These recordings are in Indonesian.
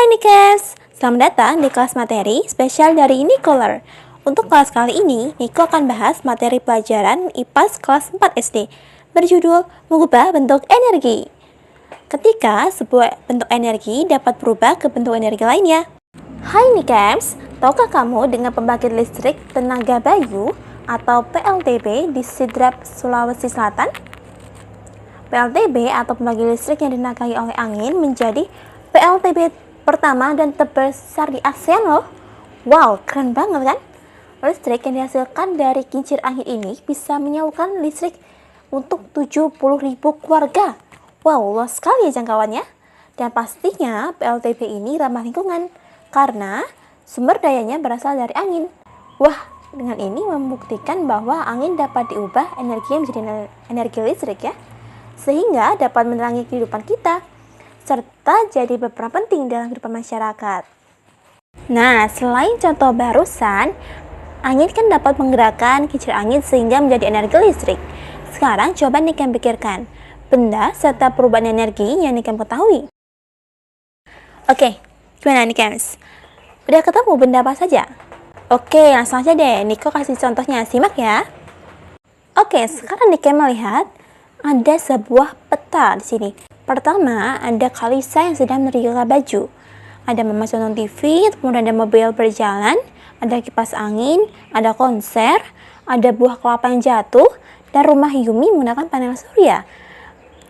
Nikes, selamat datang di kelas materi spesial dari Nicoler. Untuk kelas kali ini, Niko akan bahas materi pelajaran IPAS kelas 4 SD berjudul mengubah bentuk energi. Ketika sebuah bentuk energi dapat berubah ke bentuk energi lainnya. Hai Nikes, tahukah kamu dengan pembangkit listrik tenaga Bayu atau PLTB di Sidrap, Sulawesi Selatan? PLTB atau pembangkit listrik yang ditenagai oleh angin menjadi PLTB pertama dan terbesar di ASEAN loh. Wow, keren banget kan? Listrik yang dihasilkan dari kincir angin ini bisa menyalurkan listrik untuk 70.000 keluarga. Wow, luas sekali ya jangkauannya. Dan pastinya PLTB ini ramah lingkungan karena sumber dayanya berasal dari angin. Wah, dengan ini membuktikan bahwa angin dapat diubah energi menjadi energi listrik ya, sehingga dapat menerangi kehidupan kita serta jadi berperan penting dalam kehidupan masyarakat. Nah, selain contoh barusan, angin kan dapat menggerakkan kincir angin sehingga menjadi energi listrik. Sekarang coba nih kalian pikirkan benda serta perubahan energi yang nih kalian ketahui. Oke, gimana nih guys? Udah ketemu benda apa saja? Oke, langsung aja deh, Niko kasih contohnya, simak ya. Oke, sekarang nih kalian melihat ada sebuah peta di sini. Pertama, ada Kalisa yang sedang menerika baju. Ada Mama nonton TV, kemudian ada mobil berjalan, ada kipas angin, ada konser, ada buah kelapa yang jatuh, dan rumah Yumi menggunakan panel surya.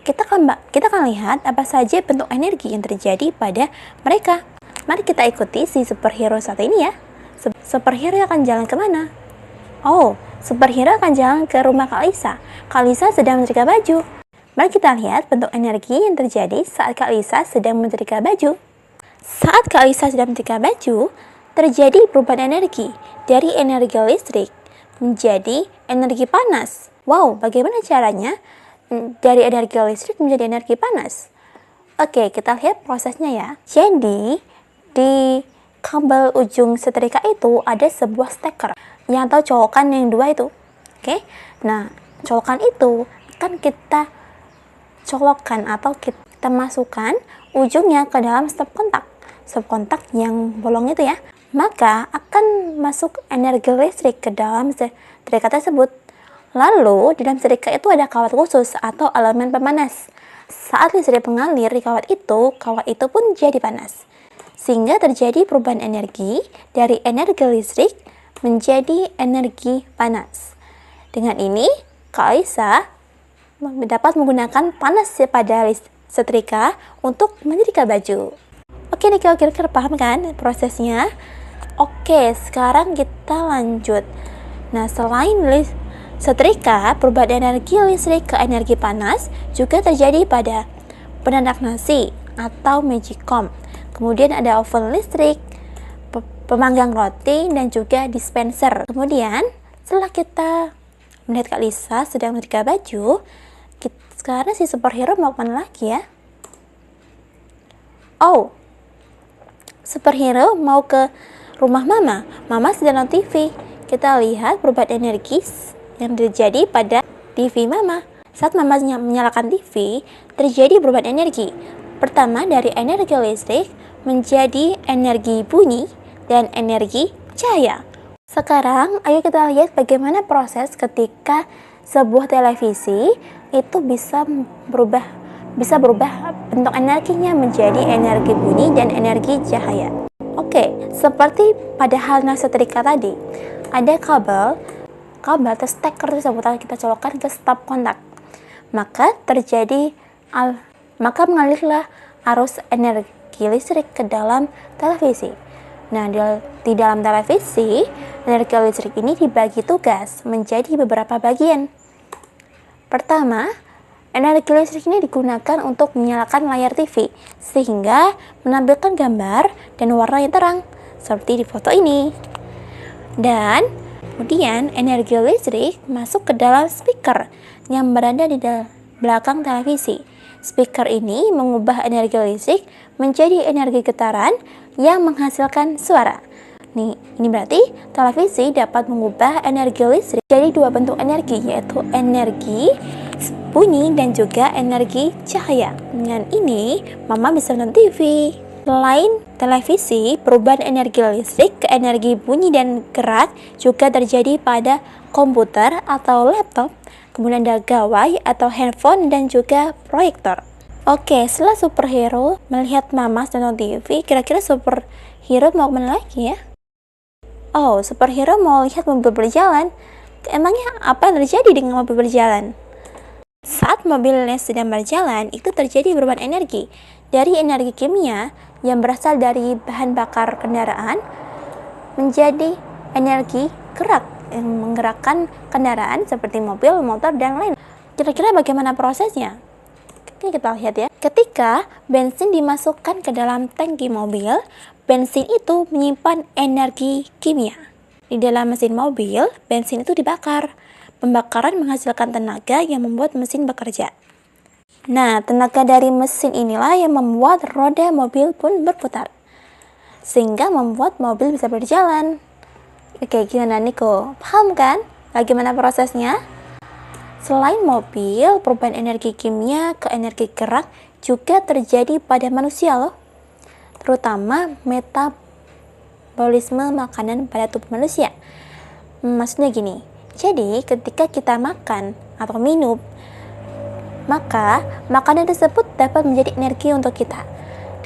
Kita akan lihat apa saja bentuk energi yang terjadi pada mereka. Mari kita ikuti si superhero satu ini ya. Superhero akan jalan kemana? Oh, superhero akan jalan ke rumah Kalisa. Kalisa sedang menerika baju. Mari kita lihat bentuk energi yang terjadi saat Kak Lisa sedang menyetrika baju. Saat Kak Lisa sedang menyetrika baju, terjadi perubahan energi dari energi listrik menjadi energi panas. Wow, bagaimana caranya dari energi listrik menjadi energi panas? Oke, kita lihat prosesnya ya. Jadi, di kabel ujung setrika itu ada sebuah steker yang atau colokan yang dua itu. Oke, nah colokan itu akan kita colokkan atau kita masukkan ujungnya ke dalam stop kontak yang bolong itu ya, maka akan masuk energi listrik ke dalam setrika tersebut. Lalu di dalam setrika itu ada kawat khusus atau elemen pemanas. Saat listrik mengalir di kawat itu pun jadi panas, sehingga terjadi perubahan energi dari energi listrik menjadi energi panas. Dengan ini Kak Aisyah dapat menggunakan panas pada setrika untuk menyetrika baju. Oke nih, kira-kira paham kan prosesnya? Oke, sekarang kita lanjut. Nah, selain setrika, perubahan energi listrik ke energi panas juga terjadi pada penanak nasi atau magicom. Kemudian ada oven listrik, pemanggang roti, dan juga dispenser. Kemudian, setelah kita melihat Kak Lisa sedang menyetrika baju, sekarang si superhero mau kemana lagi ya? Oh, superhero mau ke rumah Mama. Mama sedang nonton TV. Kita lihat perubahan energi yang terjadi pada TV Mama. Saat Mama menyalakan TV, terjadi perubahan energi. Pertama dari energi listrik menjadi energi bunyi dan energi cahaya. Sekarang, ayo kita lihat bagaimana proses ketika sebuah televisi itu bisa berubah bentuk energinya menjadi energi bunyi dan energi cahaya. Oke, seperti pada halnya setrika tadi, ada kabel atau steker tersebut kita colokkan ke stop kontak. Maka mengalirlah arus energi listrik ke dalam televisi. Nah, di dalam televisi, energi listrik ini dibagi tugas menjadi beberapa bagian. Pertama, energi listrik ini digunakan untuk menyalakan layar TV sehingga menampilkan gambar dan warna yang terang seperti di foto ini. Dan kemudian energi listrik masuk ke dalam speaker yang berada di belakang televisi. Speaker ini mengubah energi listrik menjadi energi getaran yang menghasilkan suara. Ini berarti televisi dapat mengubah energi listrik jadi dua bentuk energi, yaitu energi bunyi dan juga energi cahaya. Dengan ini, Mama bisa nonton TV. Selain televisi, perubahan energi listrik ke energi bunyi dan gerak juga terjadi pada komputer atau laptop, kemudian ada gawai atau handphone dan juga proyektor. Oke, setelah superhero melihat Mamas dan TV, kira-kira superhero mau kemana lagi ya? Oh, superhero mau lihat mobil berjalan. Emangnya apa yang terjadi dengan mobil berjalan? Saat mobilnya sedang berjalan, itu terjadi perubahan energi. Dari energi kimia yang berasal dari bahan bakar kendaraan menjadi energi gerak yang menggerakkan kendaraan seperti mobil, motor, dan lain. Kira-kira bagaimana prosesnya? Ini kita lihat ya. Ketika bensin dimasukkan ke dalam tangki mobil, bensin itu menyimpan energi kimia. Di dalam mesin mobil, bensin itu dibakar. Pembakaran menghasilkan tenaga yang membuat mesin bekerja. Nah, tenaga dari mesin inilah yang membuat roda mobil pun berputar, sehingga membuat mobil bisa berjalan. Oke, gimana Niko? Paham kan bagaimana prosesnya? Selain mobil, perubahan energi kimia ke energi gerak juga terjadi pada manusia loh. Terutama metabolisme makanan pada tubuh manusia. Maksudnya gini, jadi ketika kita makan atau minum, maka makanan tersebut dapat menjadi energi untuk kita.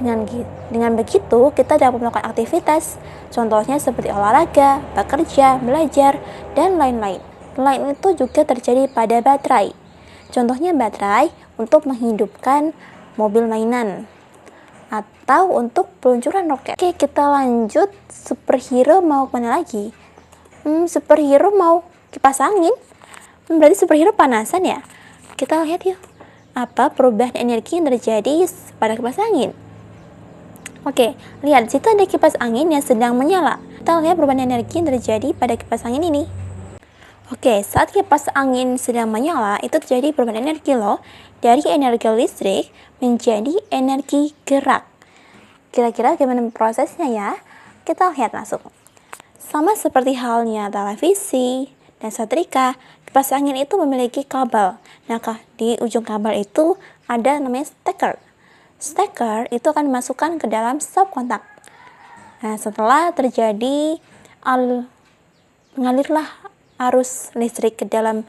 Dengan begitu, kita dapat melakukan aktivitas, contohnya seperti olahraga, bekerja, belajar, dan lain-lain. Selain itu juga terjadi pada baterai. Contohnya baterai untuk menghidupkan mobil mainan atau untuk peluncuran roket. Oke, kita lanjut. Superhero mau kemana lagi? Superhero mau kipas angin. Berarti superhero panasan ya? Kita lihat yuk, apa perubahan energi yang terjadi pada kipas angin. Oke, lihat situ ada kipas angin yang sedang menyala. Kita lihat perubahan energi yang terjadi pada kipas angin ini. Oke, saat kipas angin sedang menyala, itu terjadi perubahan energi loh. Dari energi listrik menjadi energi gerak. Kira-kira bagaimana prosesnya ya? Kita lihat langsung. Sama seperti halnya televisi dan setrika, kipas angin itu memiliki kabel. Nah, di ujung kabel itu ada namanya steker. Steker itu akan dimasukkan ke dalam stop kontak. Nah, setelah terjadi mengalirlah arus listrik ke dalam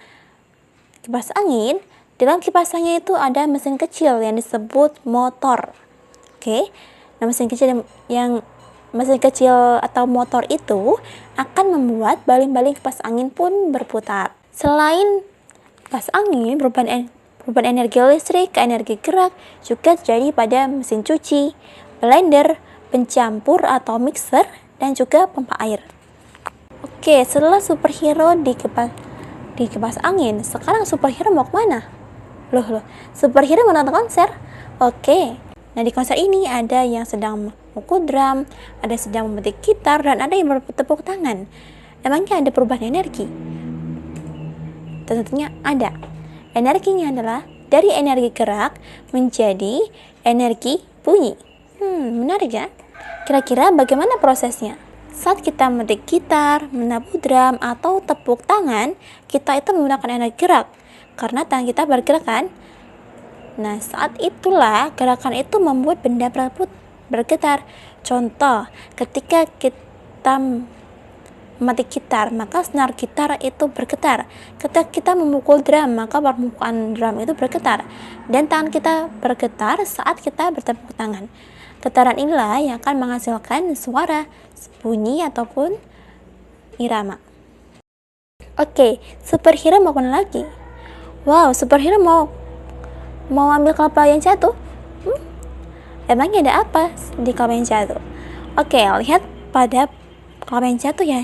kipas angin, dalam kipas angin itu ada mesin kecil yang disebut motor. Oke. Nah, mesin kecil atau motor itu akan membuat baling-baling kipas angin pun berputar. Selain kipas angin, perubahan energi listrik ke energi gerak juga terjadi pada mesin cuci, blender, pencampur atau mixer, dan juga pompa air. Oke, setelah superhero di kipas angin, sekarang superhero mau kemana? Loh, superhero mau nonton konser? Oke, nah di konser ini ada yang sedang memukul drum, ada yang sedang memetik gitar, dan ada yang bertepuk tangan. Emangnya ada perubahan energi? Tentunya ada. Energinya adalah dari energi gerak menjadi energi bunyi. Menarik ya? Kira-kira bagaimana prosesnya? Saat kita memetik gitar, menabuh drum, atau tepuk tangan, kita itu menggunakan energi gerak. Karena tangan kita bergerak kan? Nah, saat itulah gerakan itu membuat benda bergetar. Contoh, ketika kita memetik gitar, maka senar gitar itu bergetar. Ketika kita memukul drum, maka permukaan drum itu bergetar. Dan tangan kita bergetar saat kita bertepuk tangan. Getaran inilah yang akan menghasilkan suara, bunyi, ataupun irama. Oke, superhero mau kemana lagi? Wow, superhero mau ambil kelapa yang jatuh? Emangnya ada apa di kelapa yang jatuh? Oke, lihat pada kelapa yang jatuh ya,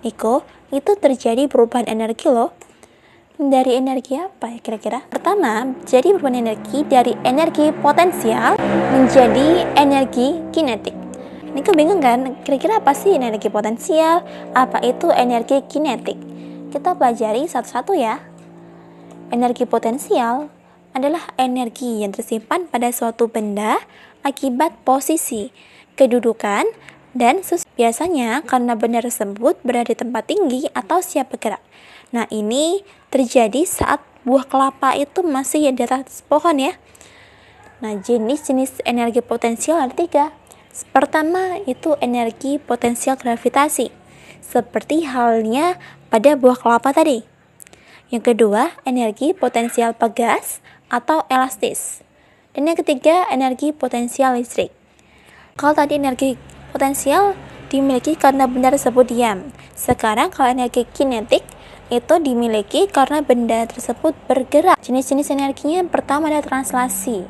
Niko, itu terjadi perubahan energi loh. Dari energi apa ya kira-kira? Pertama, jadi perubahan energi dari energi potensial menjadi energi kinetik. Niko bingung kan? Kira-kira apa sih energi potensial? Apa itu energi kinetik? Kita pelajari satu-satu ya. Energi potensial adalah energi yang tersimpan pada suatu benda akibat posisi, kedudukan, dan biasanya karena benda tersebut berada di tempat tinggi atau siap bergerak. Nah, ini terjadi saat buah kelapa itu masih di atas pohon ya. Nah, jenis-jenis energi potensial ada 3. Pertama itu energi potensial gravitasi, seperti halnya pada buah kelapa tadi. Yang kedua, energi potensial pegas atau elastis. Dan yang ketiga, energi potensial listrik. Kalau tadi energi potensial dimiliki karena benda tersebut diam. Sekarang kalau energi kinetik itu dimiliki karena benda tersebut bergerak. Jenis-jenis energinya yang pertama ada translasi.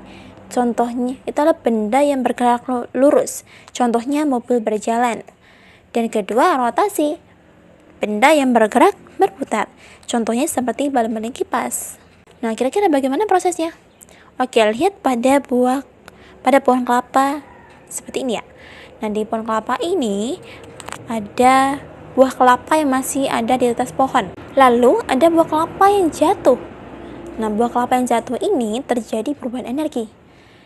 Contohnya itu adalah benda yang bergerak lurus. Contohnya mobil berjalan. Dan kedua, rotasi. Benda yang bergerak berputar. Contohnya seperti balon-balon kipas. Nah, kira-kira bagaimana prosesnya? Oke, lihat pada pohon kelapa seperti ini ya. Nah, di pohon kelapa ini ada buah kelapa yang masih ada di atas pohon. Lalu ada buah kelapa yang jatuh. Nah, buah kelapa yang jatuh ini terjadi perubahan energi.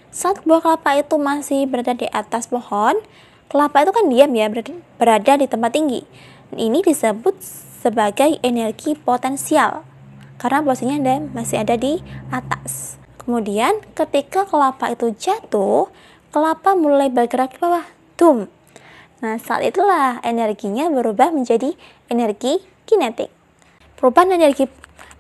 Saat buah kelapa itu masih berada di atas pohon, kelapa itu kan diam ya, berada di tempat tinggi. Ini disebut sebagai energi potensial karena posisinya masih ada di atas. Kemudian ketika kelapa itu jatuh, kelapa mulai bergerak ke bawah. Tum. Nah, saat itulah energinya berubah menjadi energi kinetik. Perubahan energi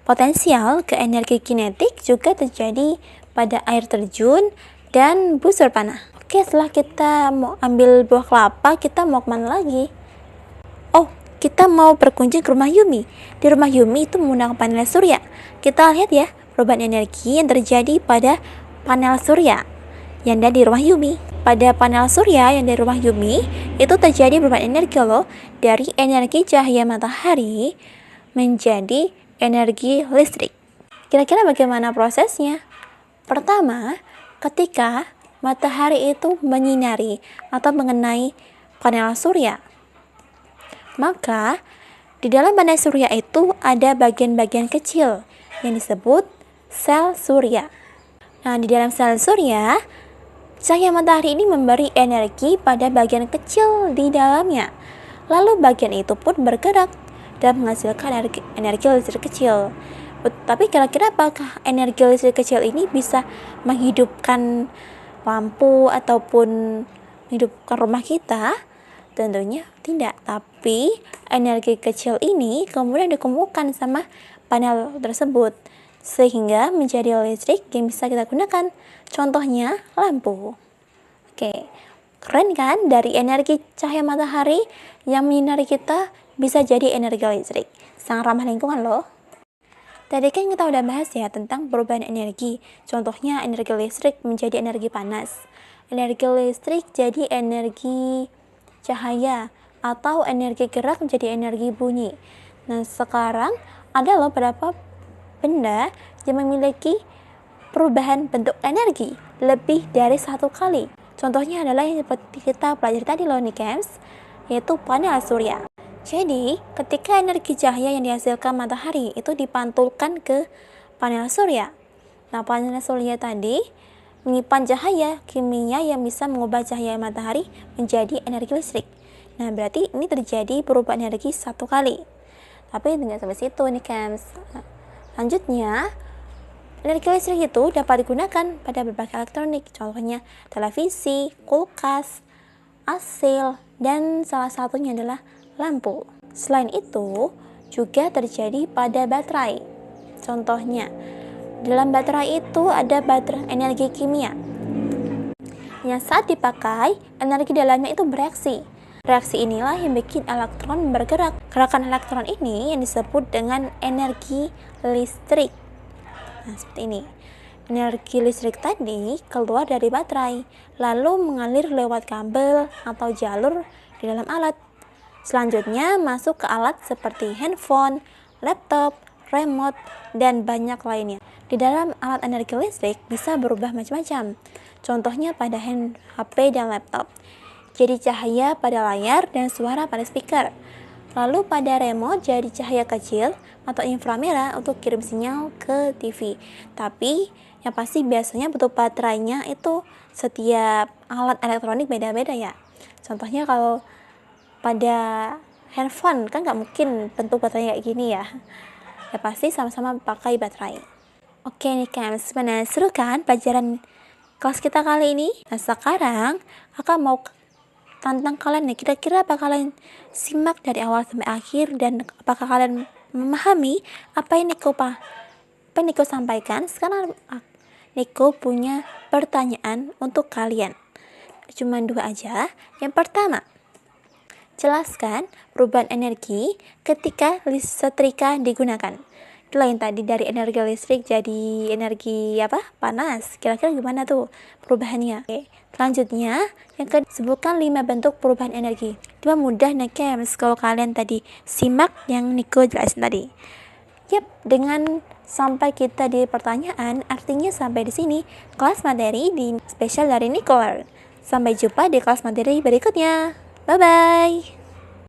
potensial ke energi kinetik juga terjadi pada air terjun dan busur panah. Oke, setelah kita mau ambil buah kelapa, kita mau kemana lagi? Oh, kita mau berkunjung ke rumah Yumi. Di rumah Yumi itu menggunakan panel surya. Kita lihat ya, perubahan energi yang terjadi pada panel surya yang ada di rumah Yumi. Pada panel surya yang dari rumah Yumi, itu terjadi perubahan energi loh, dari energi cahaya matahari menjadi energi listrik. Kira-kira bagaimana prosesnya? Pertama, ketika matahari itu menyinari atau mengenai panel surya, maka di dalam panel surya itu ada bagian-bagian kecil yang disebut sel surya. Nah, di dalam sel surya, cahaya matahari ini memberi energi pada bagian kecil di dalamnya. Lalu bagian itu pun bergerak dan menghasilkan energi listrik kecil. Tapi kira-kira apakah energi listrik kecil ini bisa menghidupkan lampu ataupun menghidupkan rumah kita? Tentunya tidak. Tapi energi kecil ini kemudian dikumpulkan sama panel tersebut sehingga menjadi listrik yang bisa kita gunakan. Contohnya lampu. Oke, keren kan? Dari energi cahaya matahari yang menyinari kita bisa jadi energi listrik. Sangat ramah lingkungan loh. Tadi kan kita udah bahas ya tentang perubahan energi. Contohnya energi listrik menjadi energi panas. Energi listrik jadi energi cahaya atau energi gerak menjadi energi bunyi. Nah, sekarang ada loh beberapa benda yang memiliki perubahan bentuk energi lebih dari satu kali. Contohnya adalah yang seperti kita pelajari tadi loh nih Kems, yaitu panel surya. Jadi, ketika energi cahaya yang dihasilkan matahari itu dipantulkan ke panel surya. Nah, panel surya tadi menyimpan cahaya kimia yang bisa mengubah cahaya matahari menjadi energi listrik. Nah, berarti ini terjadi perubahan energi satu kali. Tapi tidak sampai situ nih, Kems. Nah, selanjutnya, energi listrik itu dapat digunakan pada berbagai elektronik. Contohnya televisi, kulkas, AC, dan salah satunya adalah lampu. Selain itu, juga terjadi pada baterai. Contohnya, dalam baterai itu ada baterai energi kimia yang saat dipakai, energi dalamnya itu bereaksi. Reaksi inilah yang bikin elektron bergerak. Gerakan elektron ini yang disebut dengan energi listrik. Nah, seperti ini. Energi listrik tadi keluar dari baterai, lalu mengalir lewat kabel atau jalur di dalam alat. Selanjutnya masuk ke alat seperti handphone, laptop, remote, dan banyak lainnya. Di dalam alat energi listrik bisa berubah macam-macam. Contohnya pada HP dan laptop. Jadi cahaya pada layar dan suara pada speaker. Lalu pada remote jadi cahaya kecil atau inframerah untuk kirim sinyal ke TV. Tapi yang pasti biasanya bentuk baterainya itu setiap alat elektronik beda-beda ya. Contohnya kalau pada handphone kan nggak mungkin bentuk baterainya kayak gini ya. Ya pasti sama-sama pakai baterai. Oke nih Kams, seru kan pelajaran kelas kita kali ini. Nah, sekarang kakak mau tantang kalian nih, kira-kira apa kalian simak dari awal sampai akhir dan apakah kalian memahami apa yang Niko sampaikan. Sekarang Niko punya pertanyaan untuk kalian, cuma 2 aja. Yang pertama, jelaskan perubahan energi ketika setrika digunakan. Itulah yang tadi dari energi listrik jadi energi panas. Kira-kira gimana tuh perubahannya? Oke. Selanjutnya, yang sebutkan 5 bentuk perubahan energi. Cuma mudah nih Kems kalau kalian tadi simak yang Niko jelasin tadi. Yap, dengan sampai kita di pertanyaan, artinya sampai di sini kelas materi di spesial dari Niko. Sampai jumpa di kelas materi berikutnya. Bye-bye.